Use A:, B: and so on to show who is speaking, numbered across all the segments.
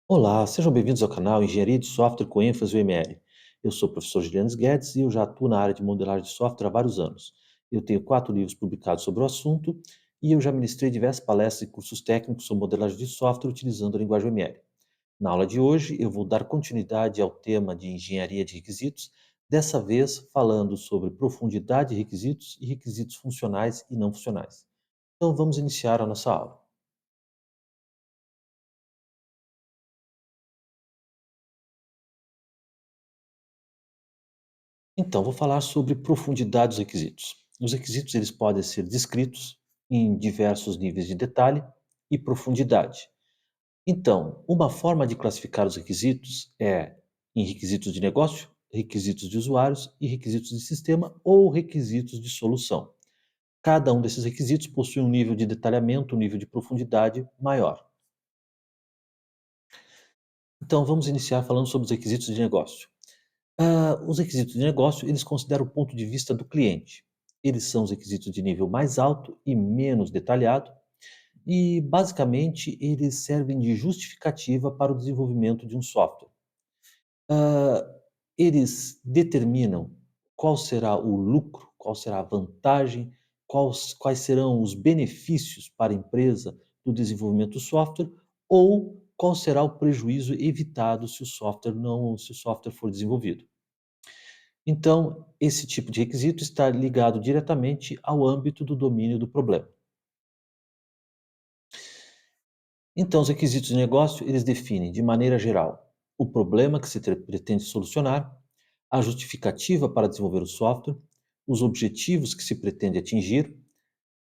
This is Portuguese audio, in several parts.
A: Olá, sejam bem-vindos ao canal Engenharia de Software com ênfase UML. Eu sou o professor Juliano Guedes e eu já atuo na área de modelagem de software há vários anos. Eu tenho 4 livros publicados sobre o assunto e eu já ministrei diversas palestras e cursos técnicos sobre modelagem de software utilizando a linguagem UML. Na aula de hoje, eu vou dar continuidade ao tema de engenharia de requisitos, dessa vez falando sobre profundidade de requisitos e requisitos funcionais e não funcionais. Então, vamos iniciar a nossa aula. Então, vou falar sobre profundidade dos requisitos. Os requisitos eles podem ser descritos em diversos níveis de detalhe e profundidade. Então, uma forma de classificar os requisitos é em requisitos de negócio, requisitos de usuários e requisitos de sistema ou requisitos de solução. Cada um desses requisitos possui um nível de detalhamento, um nível de profundidade maior. Então, vamos iniciar falando sobre os requisitos de negócio. Os requisitos de negócio, eles consideram o ponto de vista do cliente. Eles são os requisitos de nível mais alto e menos detalhado, e basicamente eles servem de justificativa para o desenvolvimento de um software. Ah, Eles determinam qual será o lucro, qual será a vantagem, quais serão os benefícios para a empresa do desenvolvimento do software ou qual será o prejuízo evitado se o software for desenvolvido. Então, esse tipo de requisito está ligado diretamente ao âmbito do domínio do problema. Então, os requisitos de negócio, eles definem, de maneira geral, o problema que se pretende solucionar, a justificativa para desenvolver o software, os objetivos que se pretende atingir,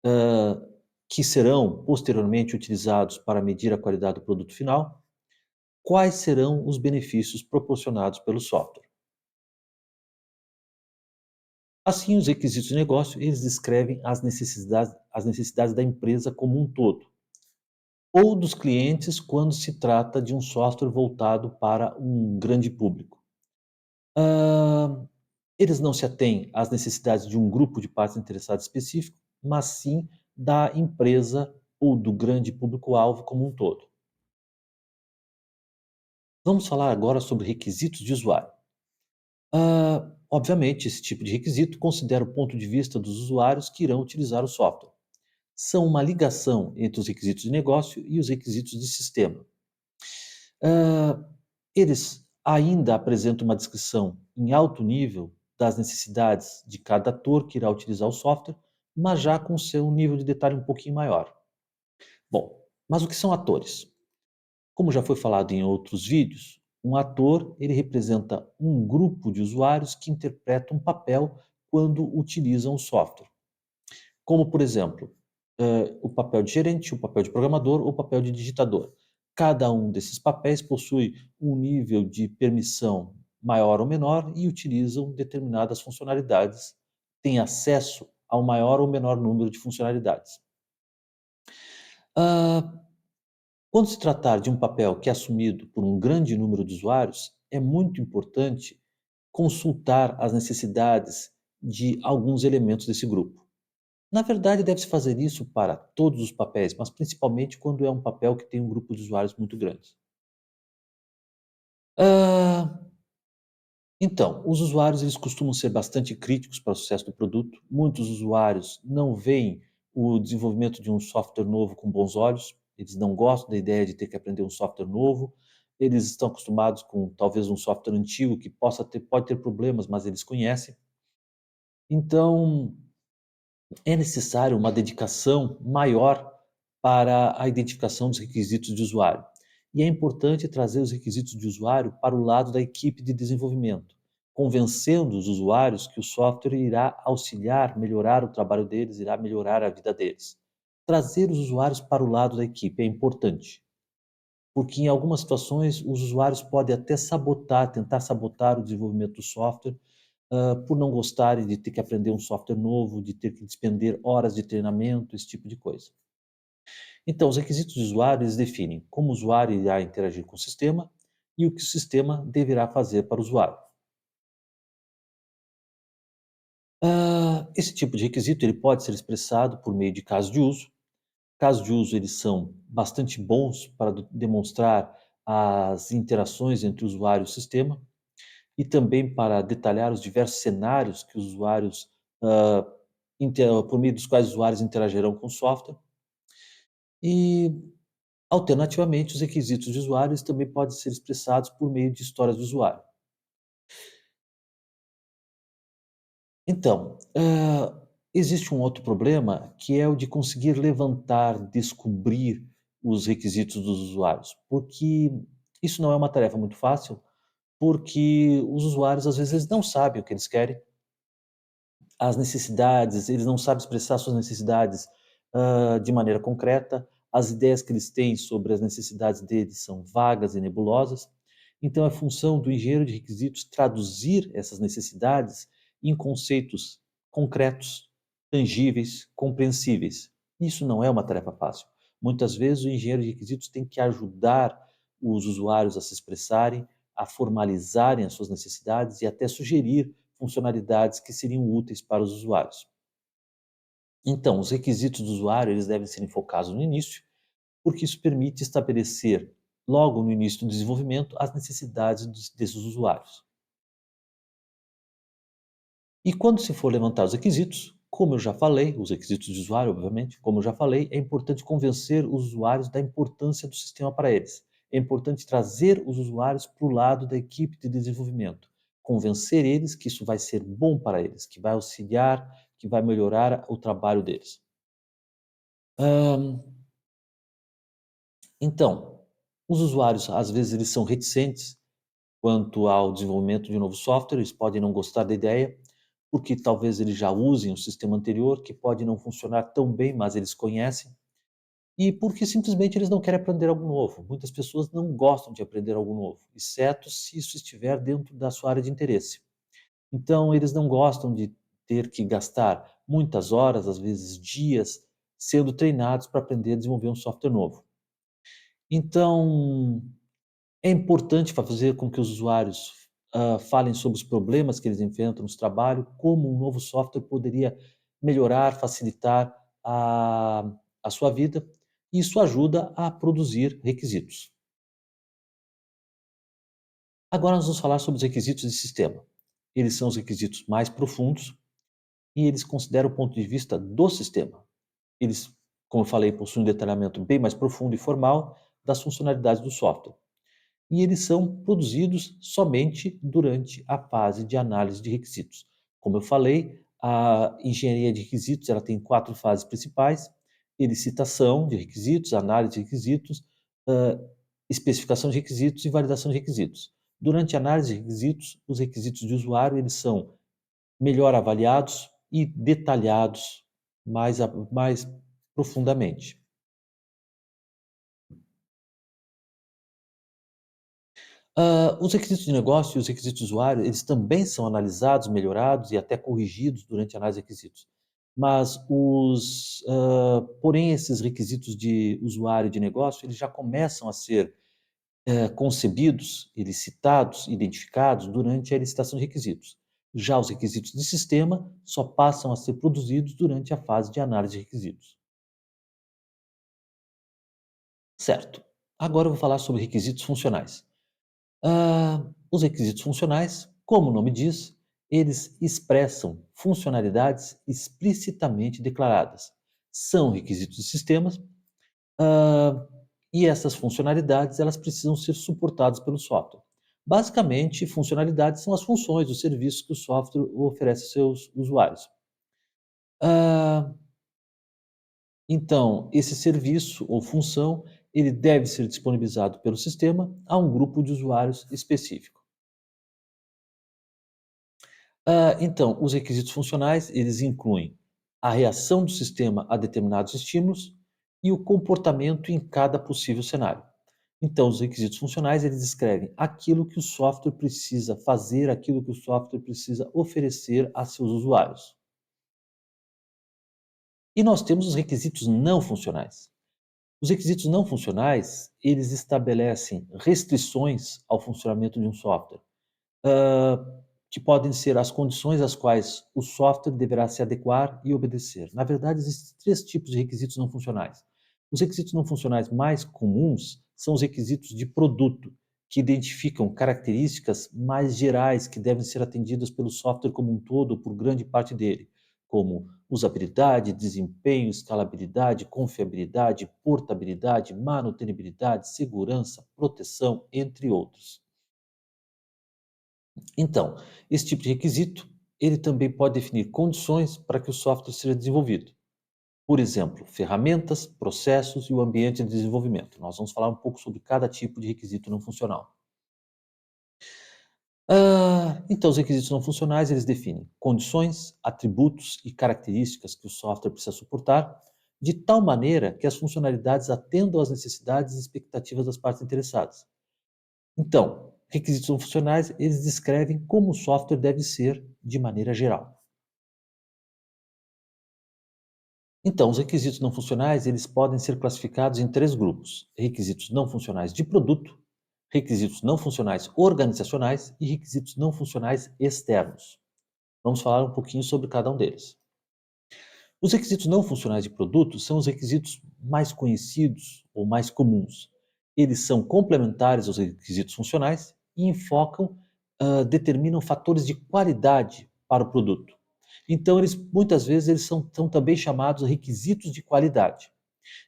A: hã, que serão posteriormente utilizados para medir a qualidade do produto final, quais serão os benefícios proporcionados pelo software. Assim, os requisitos de negócio, eles descrevem as necessidades da empresa como um todo, ou dos clientes quando se trata de um software voltado para um grande público. Hã, Eles não se atêm às necessidades de um grupo de partes interessadas específico, mas sim da empresa ou do grande público-alvo como um todo. Vamos falar agora sobre requisitos de usuário. Obviamente, esse tipo de requisito considera o ponto de vista dos usuários que irão utilizar o software. São uma ligação entre os requisitos de negócio e os requisitos de sistema. Ah, Eles ainda apresentam uma descrição em alto nível das necessidades de cada ator que irá utilizar o software, mas já com seu nível de detalhe um pouquinho maior. Bom, mas o que são atores? Como já foi falado em outros vídeos, um ator ele representa um grupo de usuários que interpretam um papel quando utilizam o software. Como, por exemplo, o papel de gerente, o papel de programador ou o papel de digitador. Cada um desses papéis possui um nível de permissão maior ou menor e utilizam determinadas funcionalidades, têm acesso ao maior ou menor número de funcionalidades. Ah, Quando se tratar de um papel que é assumido por um grande número de usuários, é muito importante consultar as necessidades de alguns elementos desse grupo. Na verdade, deve-se fazer isso para todos os papéis, mas principalmente quando é um papel que tem um grupo de usuários muito grande. Ah, então, os usuários eles costumam ser bastante críticos para o sucesso do produto. Muitos usuários não veem o desenvolvimento de um software novo com bons olhos. Eles não gostam da ideia de ter que aprender um software novo. Eles estão acostumados com talvez um software antigo que pode ter problemas, mas eles conhecem. Então, é necessário uma dedicação maior para a identificação dos requisitos de usuário. E é importante trazer os requisitos de usuário para o lado da equipe de desenvolvimento, convencendo os usuários que o software irá auxiliar, melhorar o trabalho deles, irá melhorar a vida deles. Trazer os usuários para o lado da equipe é importante, porque em algumas situações os usuários podem até tentar sabotar o desenvolvimento do software por não gostarem de ter que aprender um software novo, de ter que despender horas de treinamento, esse tipo de coisa. Então, os requisitos de usuário eles definem como o usuário irá interagir com o sistema e o que o sistema deverá fazer para o usuário. Esse tipo de requisito ele pode ser expressado por meio de casos de uso. Casos de uso eles são bastante bons para demonstrar as interações entre o usuário e o sistema, e também para detalhar os diversos cenários que os usuários, hã, por meio dos quais os usuários interagirão com o software. E, alternativamente, os requisitos de usuários também podem ser expressados por meio de histórias do usuário. Então, existe um outro problema, que é o de conseguir levantar, descobrir os requisitos dos usuários, porque isso não é uma tarefa muito fácil, porque os usuários, às vezes, eles não sabem o que eles querem, as necessidades, eles não sabem expressar suas necessidades, de maneira concreta, as ideias que eles têm sobre as necessidades deles são vagas e nebulosas. Então é função do engenheiro de requisitos traduzir essas necessidades em conceitos concretos, tangíveis, compreensíveis. Isso não é uma tarefa fácil. Muitas vezes o engenheiro de requisitos tem que ajudar os usuários a se expressarem, a formalizarem as suas necessidades e até sugerir funcionalidades que seriam úteis para os usuários. Então, os requisitos do usuário, eles devem ser enfocados no início, porque isso permite estabelecer, logo no início do desenvolvimento, as necessidades desses usuários. E quando se for levantar os requisitos, como eu já falei, os requisitos de usuário, obviamente, como eu já falei, é importante convencer os usuários da importância do sistema para eles. É importante trazer os usuários para o lado da equipe de desenvolvimento, convencer eles que isso vai ser bom para eles, que vai auxiliar, que vai melhorar o trabalho deles. Hã, então, os usuários, às vezes, eles são reticentes quanto ao desenvolvimento de um novo software, eles podem não gostar da ideia, porque talvez eles já usem o sistema anterior, que pode não funcionar tão bem, mas eles conhecem, e porque simplesmente eles não querem aprender algo novo. Muitas pessoas não gostam de aprender algo novo, exceto se isso estiver dentro da sua área de interesse. Então, eles não gostam de ter que gastar muitas horas, às vezes dias, sendo treinados para aprender a desenvolver um software novo. Então, é importante fazer com que os usuários, falem sobre os problemas que eles enfrentam nos trabalho, como um novo software poderia melhorar, facilitar a sua vida. Isso ajuda a produzir requisitos. Agora nós vamos falar sobre os requisitos de sistema. Eles são os requisitos mais profundos e eles consideram o ponto de vista do sistema. Eles, como eu falei, possuem um detalhamento bem mais profundo e formal das funcionalidades do software. E eles são produzidos somente durante a fase de análise de requisitos. Como eu falei, a engenharia de requisitos ela tem 4 fases principais: elicitação de requisitos, análise de requisitos, hã, especificação de requisitos e validação de requisitos. Durante a análise de requisitos, os requisitos de usuário eles são melhor avaliados e detalhados mais profundamente. Os requisitos de negócio e os requisitos de usuário, eles também são analisados, melhorados e até corrigidos durante a análise de requisitos. Mas porém esses requisitos de usuário e de negócio, eles já começam a ser, concebidos, elicitados, identificados durante a licitação de requisitos. Já os requisitos de sistema só passam a ser produzidos durante a fase de análise de requisitos. Certo. Agora eu vou falar sobre requisitos funcionais. Os requisitos funcionais, como o nome diz, eles expressam funcionalidades explicitamente declaradas. São requisitos de sistemas, ah, e essas funcionalidades elas precisam ser suportadas pelo software. Basicamente, funcionalidades são as funções, os serviços que o software oferece aos seus usuários. Ah, então, esse serviço ou função, ele deve ser disponibilizado pelo sistema a um grupo de usuários específico. Então, os requisitos funcionais, eles incluem a reação do sistema a determinados estímulos e o comportamento em cada possível cenário. Então, os requisitos funcionais, eles descrevem aquilo que o software precisa fazer, aquilo que o software precisa oferecer a seus usuários. E nós temos os requisitos não funcionais. Os requisitos não funcionais, eles estabelecem restrições ao funcionamento de um software. hã, que podem ser as condições às quais o software deverá se adequar e obedecer. Na verdade, existem 3 tipos de requisitos não funcionais. Os requisitos não funcionais mais comuns são os requisitos de produto, que identificam características mais gerais que devem ser atendidas pelo software como um todo ou por grande parte dele, como usabilidade, desempenho, escalabilidade, confiabilidade, portabilidade, manutenibilidade, segurança, proteção, entre outros. Então, esse tipo de requisito, ele também pode definir condições para que o software seja desenvolvido. Por exemplo, ferramentas, processos e o ambiente de desenvolvimento. Nós vamos falar um pouco sobre cada tipo de requisito não funcional. Então, os requisitos não funcionais, eles definem condições, atributos e características que o software precisa suportar, de tal maneira que as funcionalidades atendam às necessidades e expectativas das partes interessadas. Então, requisitos não funcionais, eles descrevem como o software deve ser de maneira geral. Então, os requisitos não funcionais, eles podem ser classificados em três grupos: requisitos não funcionais de produto, requisitos não funcionais organizacionais e requisitos não funcionais externos. Vamos falar um pouquinho sobre cada um deles. Os requisitos não funcionais de produto são os requisitos mais conhecidos ou mais comuns. Eles são complementares aos requisitos funcionais e enfocam, determinam fatores de qualidade para o produto. Então, eles muitas vezes eles são também chamados requisitos de qualidade.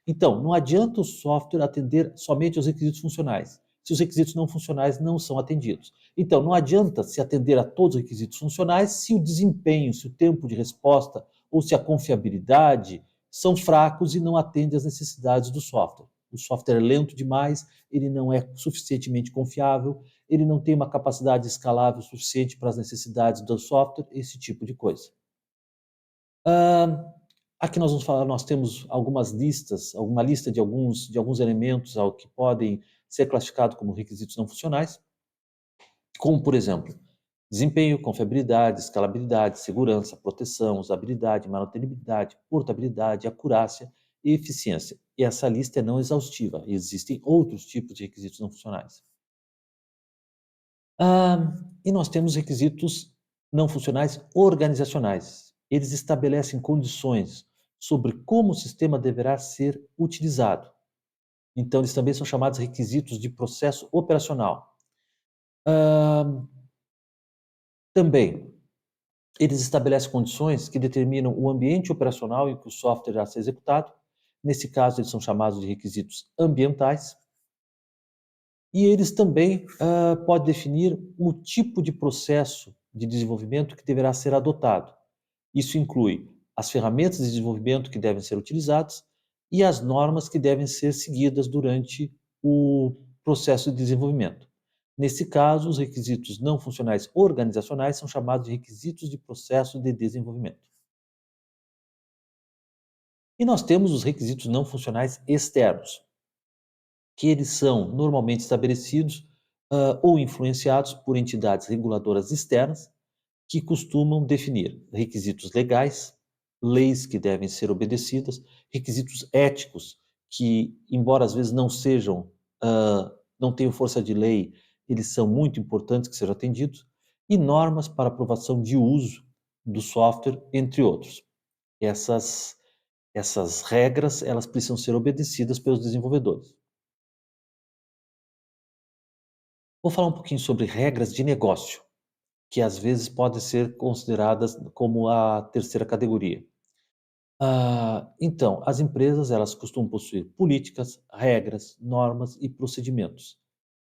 A: Então, não adianta o software atender somente aos requisitos funcionais, se os requisitos não funcionais não são atendidos. Então, não adianta se atender a todos os requisitos funcionais se o desempenho, se o tempo de resposta ou se a confiabilidade são fracos e não atendem às necessidades do software. O software é lento demais, ele não é suficientemente confiável, ele não tem uma capacidade escalável suficiente para as necessidades do software, esse tipo de coisa. Hã, aqui nós vamos falar nós temos algumas listas, alguma lista de alguns elementos ao que podem ser classificados como requisitos não funcionais, como por exemplo, desempenho, confiabilidade, escalabilidade, segurança, proteção, usabilidade, manutenibilidade, portabilidade, acurácia e eficiência. E essa lista é não exaustiva, existem outros tipos de requisitos não funcionais. E nós temos requisitos não funcionais organizacionais. Eles estabelecem condições sobre como o sistema deverá ser utilizado. Então, eles também são chamados requisitos de processo operacional. Hã, também, eles estabelecem condições que determinam o ambiente operacional em que o software irá ser executado. Nesse caso, eles são chamados de requisitos ambientais. E eles também podem definir o tipo de processo de desenvolvimento que deverá ser adotado. Isso inclui as ferramentas de desenvolvimento que devem ser utilizadas e as normas que devem ser seguidas durante o processo de desenvolvimento. Nesse caso, os requisitos não funcionais organizacionais são chamados de requisitos de processo de desenvolvimento. E nós temos os requisitos não funcionais externos, que eles são normalmente estabelecidos ou influenciados por entidades reguladoras externas que costumam definir requisitos legais, leis que devem ser obedecidas, requisitos éticos que, embora às vezes não sejam, não tenham força de lei, eles são muito importantes que sejam atendidos, e normas para aprovação de uso do software, entre outros. Essas, essas regras, elas precisam ser obedecidas pelos desenvolvedores. Vou falar um pouquinho sobre regras de negócio, que às vezes podem ser consideradas como a terceira categoria. Então, as empresas elas costumam possuir políticas, regras, normas e procedimentos.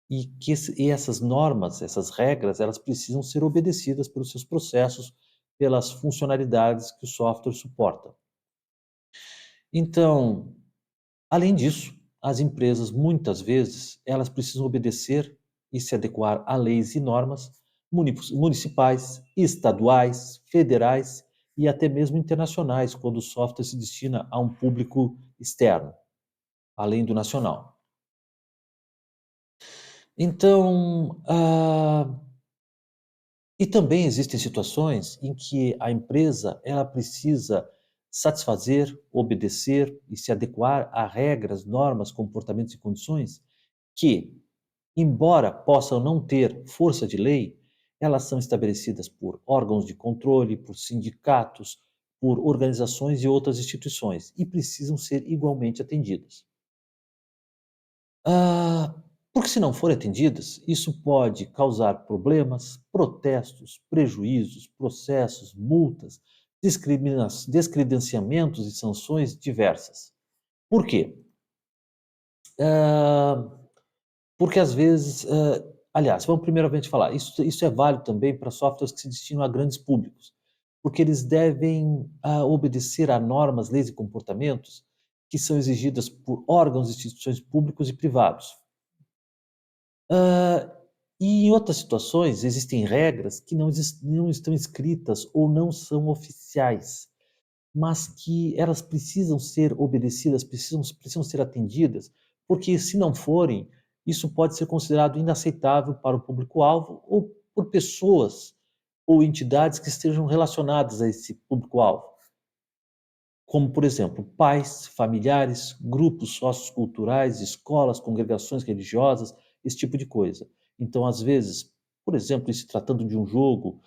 A: E essas normas, essas regras, elas precisam ser obedecidas pelos seus processos, pelas funcionalidades que o software suporta. Então, além disso, as empresas muitas vezes elas precisam obedecer e se adequar a leis e normas municipais, estaduais, federais e até mesmo internacionais, quando o software se destina a um público externo, além do nacional. Então, e também existem situações em que a empresa ela precisa satisfazer, obedecer e se adequar a regras, normas, comportamentos e condições que, embora possam não ter força de lei, elas são estabelecidas por órgãos de controle, por sindicatos, por organizações e outras instituições e precisam ser igualmente atendidas. Ah, porque se não forem atendidas, isso pode causar problemas, protestos, prejuízos, processos, multas, descredenciamentos e sanções diversas. Por quê? Ah, porque às vezes, aliás, vamos primeiramente falar, isso é válido também para softwares que se destinam a grandes públicos, porque eles devem, obedecer a normas, leis e comportamentos que são exigidas por órgãos e instituições públicos e privados. Hã, e em outras situações existem regras que não estão escritas ou não são oficiais, mas que elas precisam ser obedecidas, precisam ser atendidas, porque se não forem, isso pode ser considerado inaceitável para o público-alvo ou por pessoas ou entidades que estejam relacionadas a esse público-alvo, como, por exemplo, pais, familiares, grupos socioculturais, escolas, congregações religiosas, esse tipo de coisa. Então, às vezes, por exemplo, em se tratando de um jogo,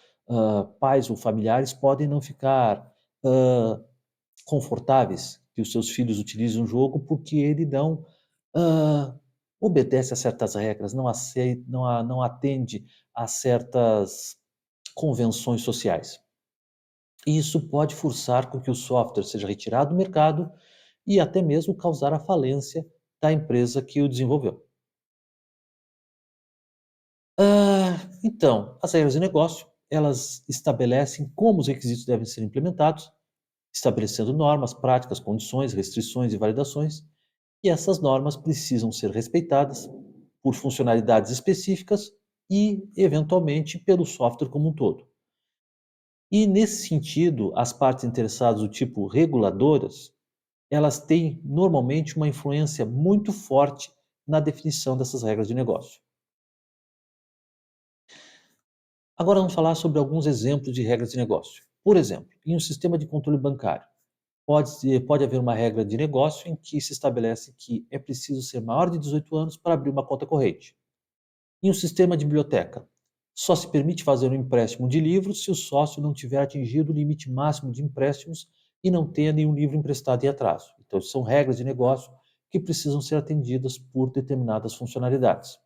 A: pais ou familiares podem não ficar, hã, confortáveis que os seus filhos utilizem um jogo, porque ele não, hã, obedece a certas regras, não atende a certas convenções sociais. E isso pode forçar com que o software seja retirado do mercado e até mesmo causar a falência da empresa que o desenvolveu. Então, as regras de negócio, elas estabelecem como os requisitos devem ser implementados, estabelecendo normas, práticas, condições, restrições e validações, e essas normas precisam ser respeitadas por funcionalidades específicas e, eventualmente, pelo software como um todo. E, nesse sentido, as partes interessadas do tipo reguladoras, elas têm normalmente uma influência muito forte na definição dessas regras de negócio. Agora vamos falar sobre alguns exemplos de regras de negócio. Por exemplo, em um sistema de controle bancário, pode haver uma regra de negócio em que se estabelece que é preciso ser maior de 18 anos para abrir uma conta corrente. Em um sistema de biblioteca, só se permite fazer um empréstimo de livros se o sócio não tiver atingido o limite máximo de empréstimos e não tenha nenhum livro emprestado em atraso. Então, são regras de negócio que precisam ser atendidas por determinadas funcionalidades.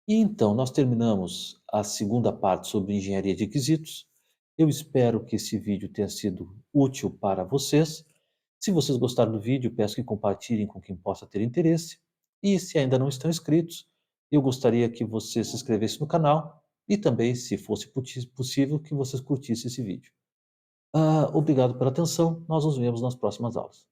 A: E então, nós terminamos a segunda parte sobre engenharia de requisitos. Eu espero que esse vídeo tenha sido útil para vocês. Se vocês gostaram do vídeo, peço que compartilhem com quem possa ter interesse. E se ainda não estão inscritos, eu gostaria que você se inscrevesse no canal e também, se fosse possível, que vocês curtissem esse vídeo. Obrigado pela atenção. Nós nos vemos nas próximas aulas.